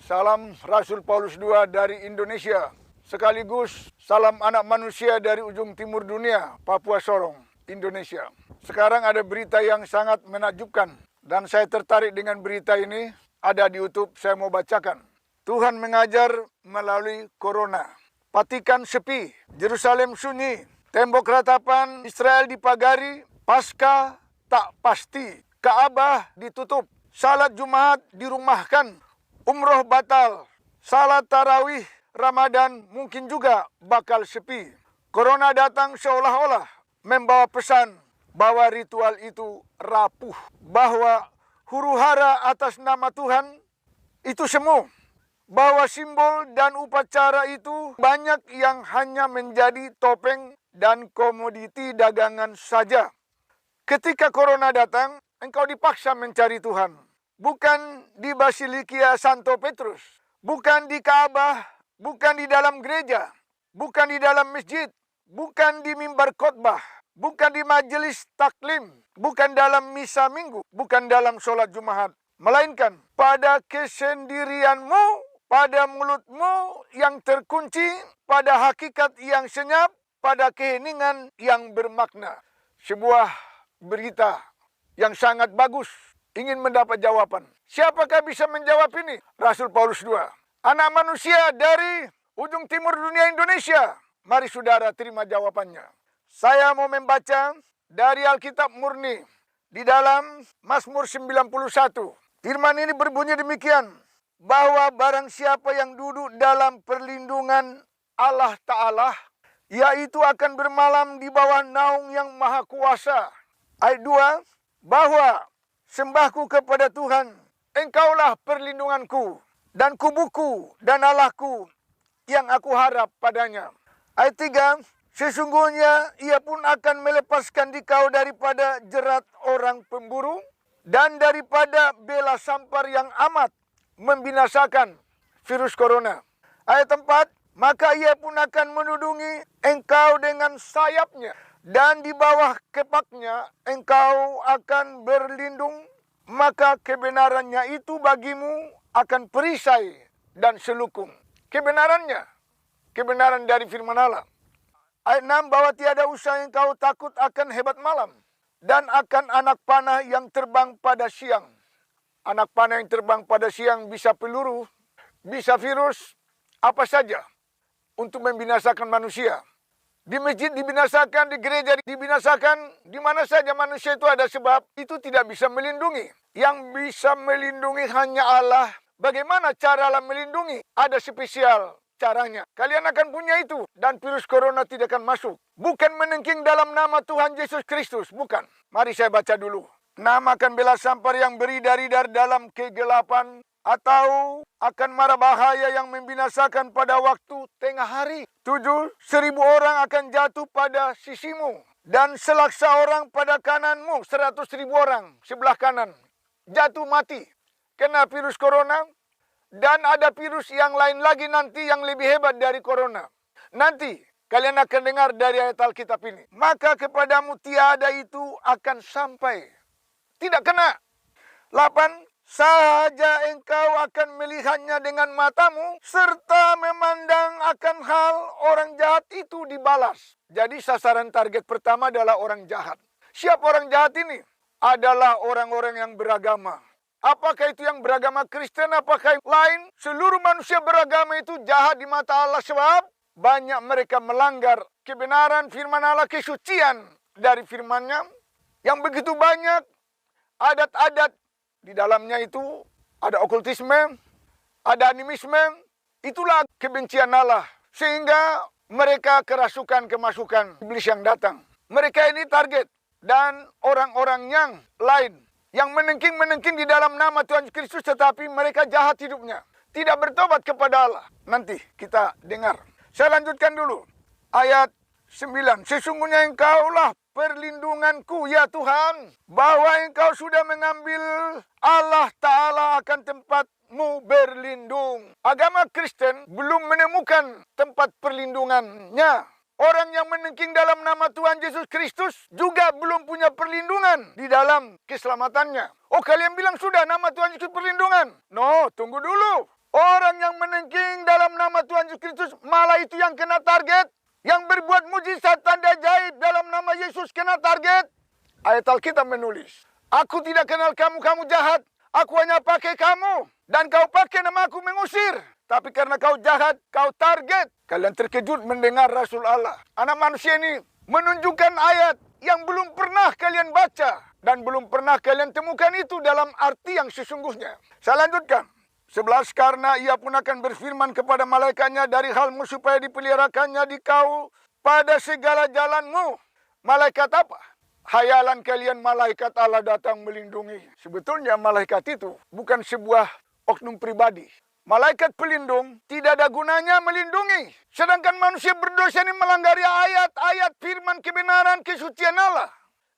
Salam Rasul Paulus II dari Indonesia. Sekaligus salam anak manusia dari ujung timur dunia, Papua Sorong, Indonesia. Sekarang ada berita yang sangat menakjubkan. Dan saya tertarik dengan berita ini. Ada di YouTube, saya mau bacakan. Tuhan mengajar melalui corona. Vatikan sepi, Yerusalem sunyi, tembok ratapan Israel dipagari, Paskah tak pasti, Ka'bah ditutup, salat Jumat dirumahkan, umroh batal, salat tarawih Ramadan mungkin juga bakal sepi. Corona datang seolah-olah membawa pesan bahwa ritual itu rapuh, bahwa huru-hara atas nama Tuhan itu semu, bahwa simbol dan upacara itu banyak yang hanya menjadi topeng dan komoditi dagangan saja. Ketika corona datang, engkau dipaksa mencari Tuhan. Bukan di Basilikia Santo Petrus, bukan di Ka'bah, bukan di dalam gereja, bukan di dalam masjid, bukan di mimbar khotbah, bukan di majelis taklim, bukan dalam misa minggu, bukan dalam sholat Jumat, melainkan pada kesendirianmu, pada mulutmu yang terkunci, pada hakikat yang senyap, pada keheningan yang bermakna. Sebuah berita yang sangat bagus. Ingin mendapat jawaban. Siapakah bisa menjawab ini? Rasul Paulus II. Anak manusia dari ujung timur dunia Indonesia. Mari saudara terima jawabannya. Saya mau membaca dari Alkitab murni. Di dalam Mazmur 91. Firman ini berbunyi demikian. Bahwa barang siapa yang duduk dalam perlindungan Allah Ta'ala, yaitu akan bermalam di bawah naung yang maha kuasa. Ayat 2. Bahwa sembahku kepada Tuhan, engkaulah perlindunganku, dan kubuku, dan Allahku, yang aku harap padanya. Ayat 3, sesungguhnya ia pun akan melepaskan dikau daripada jerat orang pemburu, dan daripada bela sampar yang amat membinasakan, virus corona. Ayat 4, maka ia pun akan menudungi engkau dengan sayapnya, dan di bawah kepaknya engkau akan berlindung, maka kebenarannya itu bagimu akan perisai dan selukung. Kebenaran dari firman Allah. Ayat 6, bahwa tiada usah engkau takut akan hebat malam, dan akan anak panah yang terbang pada siang. Anak panah yang terbang pada siang bisa peluru, bisa virus, apa saja untuk membinasakan manusia. Di masjid dibinasakan, di gereja dibinasakan, di mana saja manusia itu ada sebab itu tidak bisa melindungi. Yang bisa melindungi hanya Allah. Bagaimana cara Allah melindungi? Ada spesial caranya. Kalian akan punya itu dan virus corona tidak akan masuk. Bukan menengking dalam nama Tuhan Yesus Kristus, bukan. Mari saya baca dulu. Namakan bela sampar yang beridar-idar dalam kegelapan, atau akan mara bahaya yang membinasakan pada waktu tengah hari. 7, 1.000 orang akan jatuh pada sisimu, dan selaksa orang pada kananmu. 100.000 orang sebelah kanan jatuh mati kena virus corona. Dan ada virus yang lain lagi nanti yang lebih hebat dari corona. Nanti kalian akan dengar dari ayat Alkitab ini. Maka kepadamu tiada itu akan sampai. Tidak kena. 8, sahaja engkau akan melihatnya dengan matamu, serta memandang akan hal orang jahat itu dibalas. Jadi sasaran target pertama adalah orang jahat. Siapa orang jahat ini? Adalah orang-orang yang beragama. Apakah itu yang beragama Kristen, apakah yang lain? Seluruh manusia beragama itu jahat di mata Allah, sebab banyak mereka melanggar kebenaran firman Allah, kesucian dari firman-Nya. Yang begitu banyak adat-adat. Di dalamnya itu ada okultisme, ada animisme. Itulah kebencian Allah. Sehingga mereka kemasukan iblis yang datang. Mereka ini target. Dan orang-orang yang lain. Yang menengking di dalam nama Tuhan Kristus, tetapi mereka jahat hidupnya. Tidak bertobat kepada Allah. Nanti kita dengar. Saya lanjutkan dulu. Ayat 9. Sesungguhnya engkaulah perlindunganku ya Tuhan, bahwa engkau sudah mengambil Allah Ta'ala akan tempatmu berlindung. Agama Kristen belum menemukan tempat perlindungannya. Orang yang menengking dalam nama Tuhan Yesus Kristus juga belum punya perlindungan di dalam keselamatannya. Oh, kalian bilang sudah nama Tuhan Yesus perlindungan? No, tunggu dulu. Orang yang menengking dalam nama Tuhan Yesus Kristus malah itu yang kena target. Yang berbuat mujizat tanda ajaib dalam nama Yesus kena target. Ayat Alkitab menulis, aku tidak kenal kamu, kamu jahat. Aku hanya pakai kamu. Dan kau pakai nama aku mengusir. Tapi karena kau jahat, kau target. Kalian terkejut mendengar Rasul Allah. Anak manusia ini menunjukkan ayat yang belum pernah kalian baca. Dan belum pernah kalian temukan itu dalam arti yang sesungguhnya. Saya lanjutkan. 11, karena ia pun akan berfirman kepada malaikatnya dari halmu supaya dipeliharakannya di kau pada segala jalanmu. Malaikat apa? Hayalan kalian malaikat Allah datang melindungi. Sebetulnya malaikat itu bukan sebuah oknum pribadi. Malaikat pelindung tidak ada gunanya melindungi. Sedangkan manusia berdosa ini melanggari ayat-ayat firman kebenaran kesucian Allah.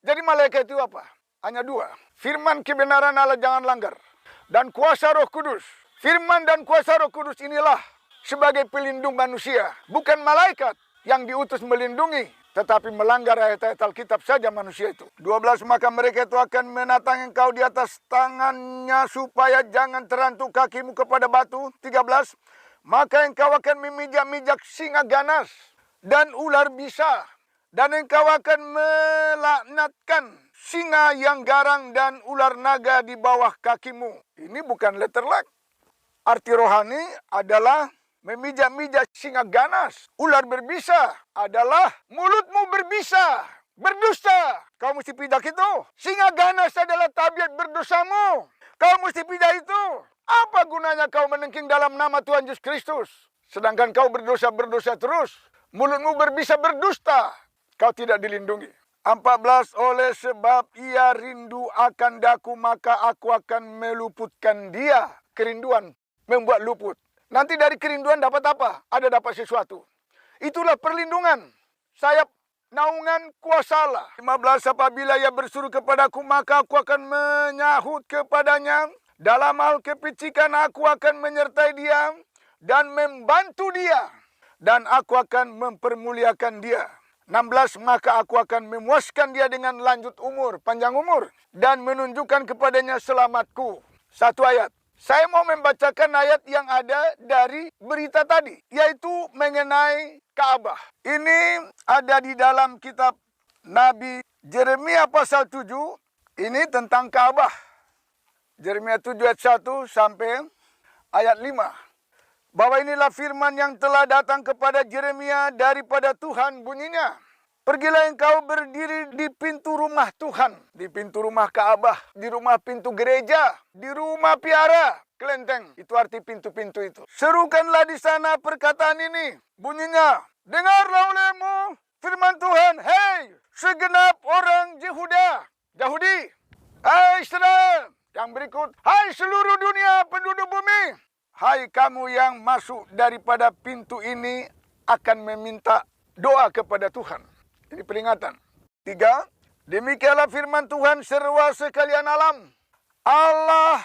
Jadi malaikat itu apa? Hanya dua. Firman kebenaran Allah jangan langgar. Dan kuasa Roh Kudus. Firman dan kuasa Roh Kudus inilah sebagai pelindung manusia. Bukan malaikat yang diutus melindungi. Tetapi melanggar ayat-ayat Alkitab saja manusia itu. 12, maka mereka itu akan menatang engkau di atas tangannya supaya jangan terantuk kakimu kepada batu. 13, maka engkau akan memijak-mijak singa ganas dan ular bisa. Dan engkau akan melaknatkan singa yang garang dan ular naga di bawah kakimu. Ini bukan letter luck. Arti rohani adalah memijak-mijak singa ganas. Ular berbisa adalah mulutmu berbisa, berdusta. Kau mesti pijak itu. Singa ganas adalah tabiat berdosamu. Kau mesti pijak itu. Apa gunanya kau menengking dalam nama Tuhan Yesus Kristus? Sedangkan kau berdosa terus. Mulutmu berbisa berdusta. Kau tidak dilindungi. 14, oleh sebab ia rindu akan daku, maka aku akan meluputkan dia. Kerinduan membuat luput. Nanti dari kerinduan dapat apa? Ada dapat sesuatu. Itulah perlindungan. Sayap naungan kuasa Allah. 15, apabila ia bersuruh kepadaku, maka aku akan menyahut kepadanya. Dalam hal kepicikan aku akan menyertai dia dan membantu dia. Dan aku akan mempermuliakan dia. 16, maka aku akan memuaskan dia dengan lanjut umur, panjang umur. Dan menunjukkan kepadanya selamatku. Satu ayat. Saya mau membacakan ayat yang ada dari berita tadi. Yaitu mengenai Ka'bah. Ini ada di dalam kitab Nabi Yeremia pasal 7. Ini tentang Ka'bah. Yeremia 7 ayat 1 sampai ayat 5. Bahwa inilah firman yang telah datang kepada Yeremia daripada Tuhan, bunyinya. Pergilah engkau berdiri di pintu rumah Tuhan, di pintu rumah Ka'bah, di rumah pintu gereja, di rumah piara, kelenteng. Itu arti pintu-pintu itu. Serukanlah di sana perkataan ini, bunyinya. Dengarlah olehmu firman Tuhan, hei segenap orang Yahudi, hai Israel. Yang berikut, hai seluruh dunia penduduk bumi. Hai kamu yang masuk daripada pintu ini akan meminta doa kepada Tuhan. Ini peringatan. 3, demikianlah firman Tuhan serwa sekalian alam. Allah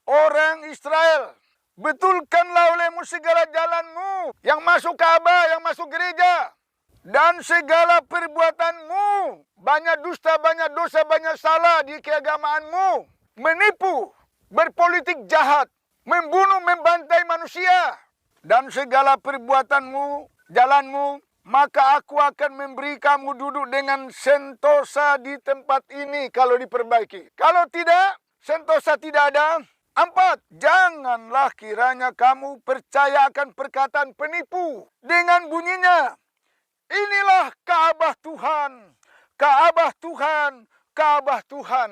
orang Israel, betulkanlah olehmu segala jalanmu. Yang masuk Ka'bah, yang masuk gereja. Dan segala perbuatanmu. Banyak dusta, banyak dosa, banyak salah di keagamaanmu. Menipu, berpolitik jahat. Membunuh, membantai manusia. Dan segala perbuatanmu, jalanmu, maka aku akan memberi kamu duduk dengan sentosa di tempat ini kalau diperbaiki. Kalau tidak, sentosa tidak ada. 4, janganlah kiranya kamu percaya akan perkataan penipu. Dengan bunyinya, inilah Ka'bah Tuhan, Ka'bah Tuhan, Ka'bah Tuhan.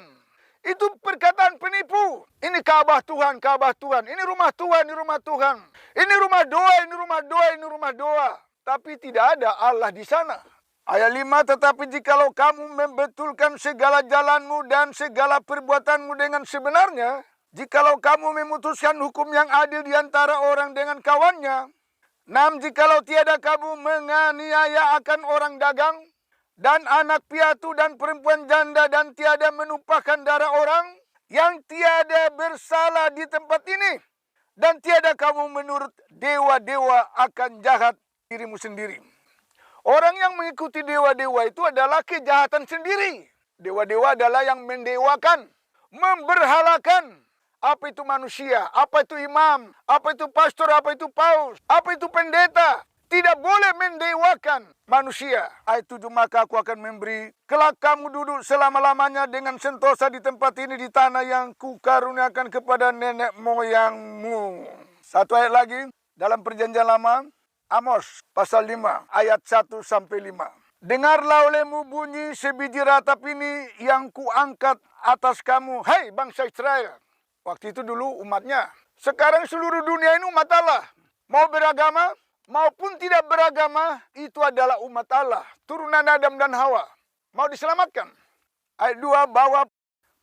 Itu perkataan penipu. Ini Ka'bah Tuhan, Ka'bah Tuhan. Ini rumah Tuhan, ini rumah Tuhan. Ini rumah doa, ini rumah doa, ini rumah doa. Tapi tidak ada Allah di sana. Ayat 5, tetapi jikalau kamu membetulkan segala jalanmu dan segala perbuatanmu dengan sebenarnya, jikalau kamu memutuskan hukum yang adil di antara orang dengan kawannya, 6, jikalau tiada kamu menganiaya akan orang dagang, dan anak piatu dan perempuan janda, dan tiada menumpahkan darah orang yang tiada bersalah di tempat ini. Dan tiada kamu menurut dewa-dewa akan jahat dirimu sendiri. Orang yang mengikuti dewa-dewa itu adalah kejahatan sendiri. Dewa-dewa adalah yang mendewakan, memberhalakan apa itu manusia, apa itu imam, apa itu pastor, apa itu paus, apa itu pendeta. Tidak boleh mendewakan manusia. Ayat 7, maka aku akan memberi kelak kamu duduk selama-lamanya dengan sentosa di tempat ini di tanah yang kukaruniakan kepada nenek moyangmu. Satu ayat lagi dalam perjanjian lama, Amos pasal 5 ayat 1 sampai 5. Dengarlah olehmu bunyi sebiji ratap ini yang kuangkat atas kamu, hai bangsa Israel. Waktu itu dulu umatnya. Sekarang seluruh dunia ini umat Allah. Mau beragama maupun tidak beragama, itu adalah umat Allah. Turunan Adam dan Hawa. Mau diselamatkan. Ayat 2, bahwa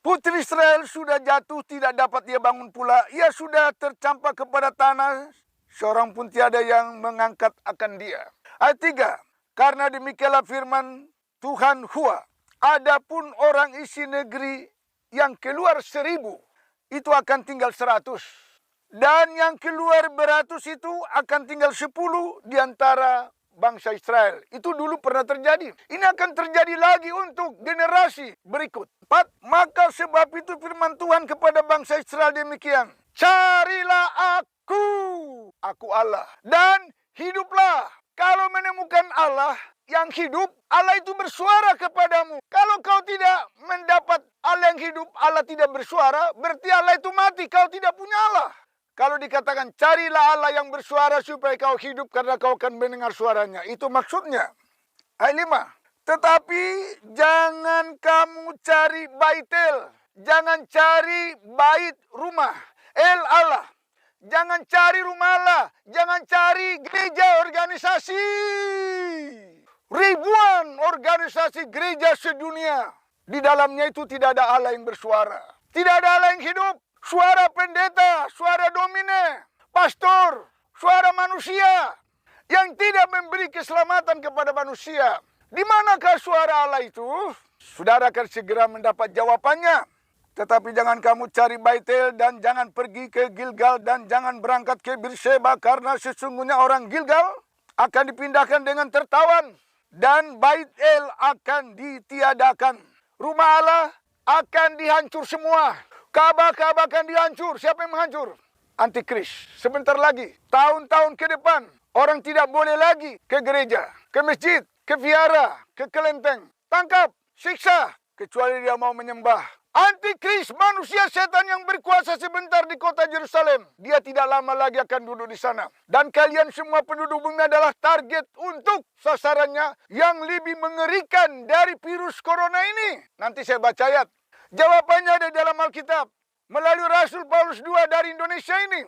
putri Israel sudah jatuh, tidak dapat ia bangun pula. Ia sudah tercampak kepada tanah, seorang pun tiada yang mengangkat akan dia. Ayat 3, karena demikianlah firman Tuhan Hua. Adapun orang isi negeri yang keluar 1000, itu akan tinggal 100. Dan yang keluar beratus itu akan tinggal 10 di antara bangsa Israel. Itu dulu pernah terjadi. Ini akan terjadi lagi untuk generasi berikut. 4, maka sebab itu firman Tuhan kepada bangsa Israel demikian. Carilah aku Allah, dan hiduplah. Kalau menemukan Allah yang hidup, Allah itu bersuara kepadamu. Kalau kau tidak mendapat Allah yang hidup, Allah tidak bersuara, berarti Allah itu mati, kau tidak punya Allah. Kalau dikatakan carilah Allah yang bersuara supaya kau hidup karena kau akan mendengar suaranya. Itu maksudnya. Ayat 5. Tetapi jangan kamu cari Baitel. Jangan cari bait rumah. El Allah. Jangan cari rumah Allah. Jangan cari gereja organisasi. Ribuan organisasi gereja sedunia. Di dalamnya itu tidak ada Allah yang bersuara. Tidak ada Allah yang hidup. Suara pendeta, suara domine, pastor, suara manusia yang tidak memberi keselamatan kepada manusia. Di manakah suara Allah itu? Saudara akan segera mendapat jawabannya. Tetapi jangan kamu cari Baitel dan jangan pergi ke Gilgal dan jangan berangkat ke Berseba, karena sesungguhnya orang Gilgal akan dipindahkan dengan tertawan dan Baitel akan ditiadakan. Rumah Allah akan dihancur semua. Ka'bah akan dihancur. Siapa yang menghancur? Antikris. Sebentar lagi, tahun-tahun ke depan, orang tidak boleh lagi ke gereja, ke masjid, ke vihara, ke kelenteng. Tangkap, siksa, kecuali dia mau menyembah. Antikris, manusia setan yang berkuasa sebentar di kota Yerusalem. Dia tidak lama lagi akan duduk di sana. Dan kalian semua penduduk bumi adalah target untuk sasarannya yang lebih mengerikan dari virus corona ini. Nanti saya baca ayat. Jawabannya ada dalam Alkitab. Melalui Rasul Paulus II dari Indonesia ini.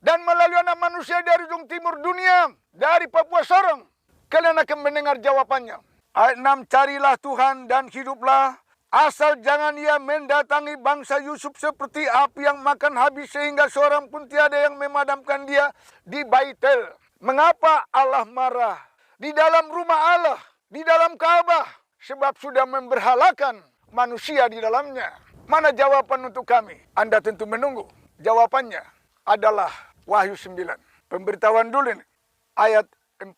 Dan melalui anak manusia dari ujung timur dunia. Dari Papua Sorong. Kalian akan mendengar jawabannya. Ayat 6. Carilah Tuhan dan hiduplah. Asal jangan ia mendatangi bangsa Yusuf seperti api yang makan habis. Sehingga seorang pun tiada yang memadamkan dia di Baitel. Mengapa Allah marah? Di dalam rumah Allah. Di dalam Ka'bah. Sebab sudah memberhalakan manusia di dalamnya. Mana jawaban untuk kami? Anda tentu menunggu. Jawabannya adalah Wahyu 9. Pemberitahuan dulu ini. Ayat 4,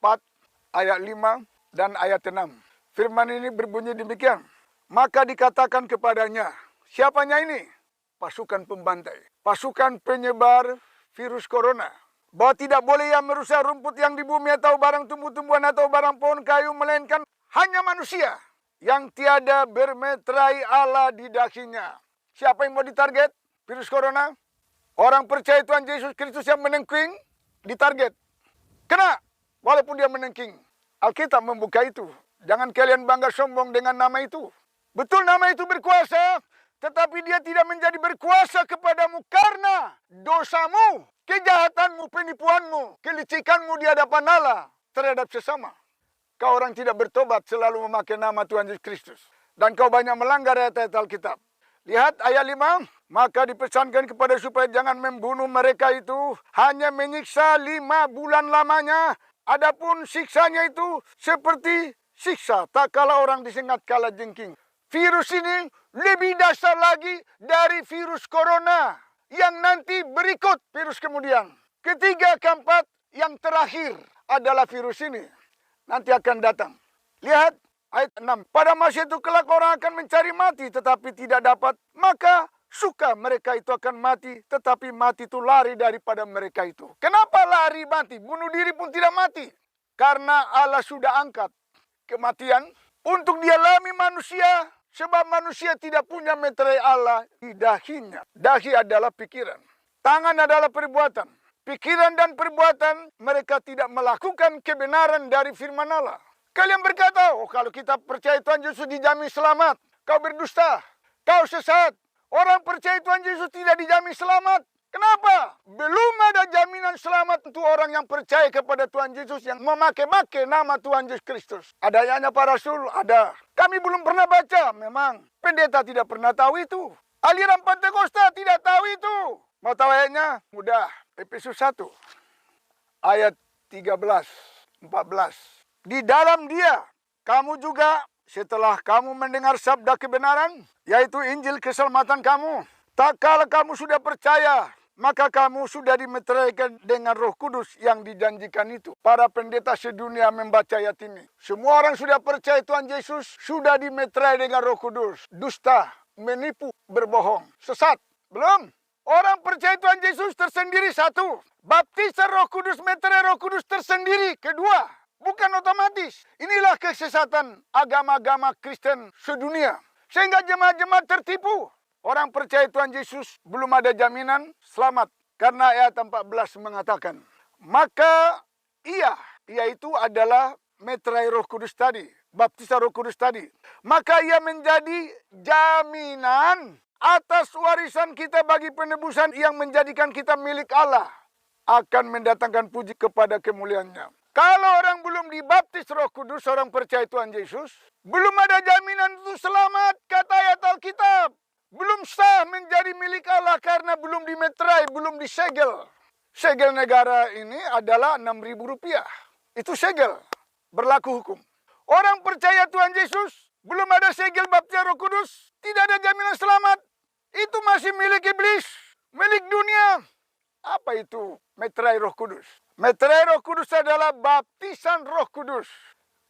ayat 5, dan ayat 6. Firman ini berbunyi demikian. Maka dikatakan kepadanya, siapanya ini? Pasukan pembantai. Pasukan penyebar virus corona. Bahwa tidak boleh ia merusak rumput yang di bumi atau barang tumbuh-tumbuhan atau barang pohon kayu, melainkan hanya manusia yang tiada bermeterai Allah di dahinya. Siapa yang mau ditarget? Virus corona? Orang percaya Tuhan Yesus Kristus yang menengking, ditarget. Kena, walaupun dia menengking. Alkitab membuka itu. Jangan kalian bangga sombong dengan nama itu. Betul nama itu berkuasa, tetapi dia tidak menjadi berkuasa kepadamu karena dosamu, kejahatanmu, penipuanmu, kelicikanmu di hadapan Allah terhadap sesama. Kau orang tidak bertobat selalu memakai nama Tuhan Yesus Kristus. Dan kau banyak melanggar ayat-ayat Alkitab. Lihat ayat 5. Maka dipesankan kepada supaya jangan membunuh mereka itu. Hanya menyiksa 5 bulan lamanya. Adapun siksanya itu seperti siksa tak kala orang disengat kala jengking. Virus ini lebih dasar lagi dari virus corona. Yang nanti berikut virus kemudian. Ketiga, keempat, yang terakhir adalah virus ini. Nanti akan datang. Lihat ayat 6. Pada masa itu kelak orang akan mencari mati tetapi tidak dapat. Maka suka mereka itu akan mati, tetapi mati itu lari daripada mereka itu. Kenapa lari mati? Bunuh diri pun tidak mati. Karena Allah sudah angkat kematian untuk dialami manusia, sebab manusia tidak punya meterai Allah di dahinya. Dahi adalah pikiran. Tangan adalah perbuatan. Pikiran dan perbuatan mereka tidak melakukan kebenaran dari firman Allah. Kalian berkata, oh kalau kita percaya Tuhan Yesus dijamin selamat. Kau berdusta, kau sesat. Orang percaya Tuhan Yesus tidak dijamin selamat. Kenapa? Belum ada jaminan selamat untuk orang yang percaya kepada Tuhan Yesus yang memakai-makai nama Tuhan Yesus Kristus. Ada ayatnya para rasul? Ada. Kami belum pernah baca, memang. Pendeta tidak pernah tahu itu. Aliran Pentakosta tidak tahu itu. Mau tahu ayatnya? Mudah. Efesus 1. Ayat 13, 14. Di dalam dia, kamu juga setelah kamu mendengar sabda kebenaran, yaitu Injil keselamatan kamu, tak kala kamu sudah percaya, maka kamu sudah dimeteraikan dengan Roh Kudus yang dijanjikan itu. Para pendeta sedunia membaca ayat ini. Semua orang sudah percaya Tuhan Yesus, sudah dimeterai dengan Roh Kudus. Dusta, menipu, berbohong, sesat. Belum. Orang percaya Tuhan Yesus tersendiri satu. Baptisan Roh Kudus, meterai Roh Kudus tersendiri kedua. Bukan otomatis. Inilah kesesatan agama-agama Kristen sedunia. Sehingga jemaat-jemaat tertipu. Orang percaya Tuhan Yesus belum ada jaminan selamat. Karena ayat 14 mengatakan, maka ia itu adalah meterai Roh Kudus tadi. Baptisan Roh Kudus tadi. Maka ia menjadi jaminan atas warisan kita bagi penebusan yang menjadikan kita milik Allah. Akan mendatangkan puji kepada kemuliaannya. Kalau orang belum dibaptis Roh Kudus, orang percaya Tuhan Yesus, belum ada jaminan untuk selamat, kata ayat Alkitab. Belum sah menjadi milik Allah karena belum dimeterai, belum disegel. Segel negara ini adalah Rp6.000. Itu segel, berlaku hukum. Orang percaya Tuhan Yesus, belum ada segel baptisan Roh Kudus, tidak ada jaminan selamat. Itu masih milik iblis, milik dunia. Apa itu meterai Roh Kudus? Meterai Roh Kudus adalah baptisan Roh Kudus.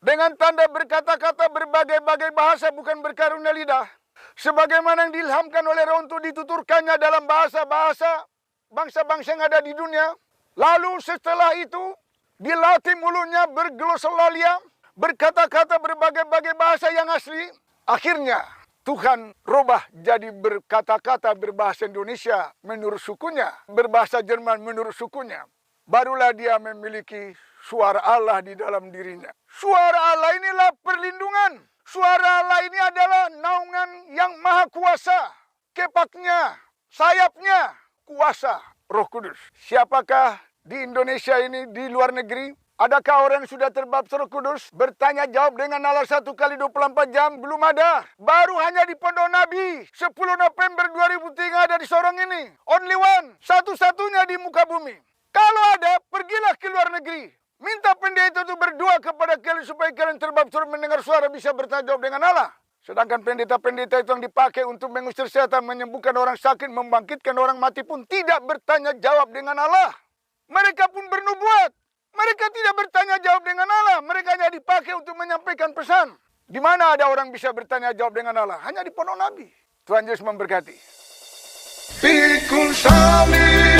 Dengan tanda berkata-kata berbagai-bagai bahasa, bukan berkarunia lidah. Sebagaimana yang diilhamkan oleh Roh untuk dituturkannya dalam bahasa-bahasa bangsa-bangsa yang ada di dunia. Lalu setelah itu, dilatih mulutnya berglosolalia, berkata-kata berbagai-bagai bahasa yang asli. Akhirnya, Tuhan rubah jadi berkata-kata berbahasa Indonesia menurut sukunya, berbahasa Jerman menurut sukunya. Barulah dia memiliki suara Allah di dalam dirinya. Suara Allah inilah perlindungan. Suara Allah ini adalah naungan yang maha kuasa. Kepaknya, sayapnya, kuasa Roh Kudus. Siapakah di Indonesia ini, di luar negeri? Adakah orang yang sudah terbaptis Roh Kudus? Bertanya jawab dengan Allah 1 kali 24 jam? Belum ada. Baru hanya di Pondok Nabi. 10 November 2003 ada di Sorong ini. Only one. Satu-satunya di muka bumi. Kalau ada, pergilah ke luar negeri. Minta pendeta itu berdoa kepada kalian supaya kalian terbaptis mendengar suara bisa bertanya jawab dengan Allah. Sedangkan pendeta-pendeta itu yang dipakai untuk mengusir setan, menyembuhkan orang sakit, membangkitkan orang mati pun tidak bertanya jawab dengan Allah. Mereka pun bernubuat. Mereka tidak bertanya jawab dengan Allah. Mereka hanya dipakai untuk menyampaikan pesan. Di mana ada orang bisa bertanya jawab dengan Allah? Hanya di Pondok Nabi. Tuhan Yesus memberkati. Pikul salib.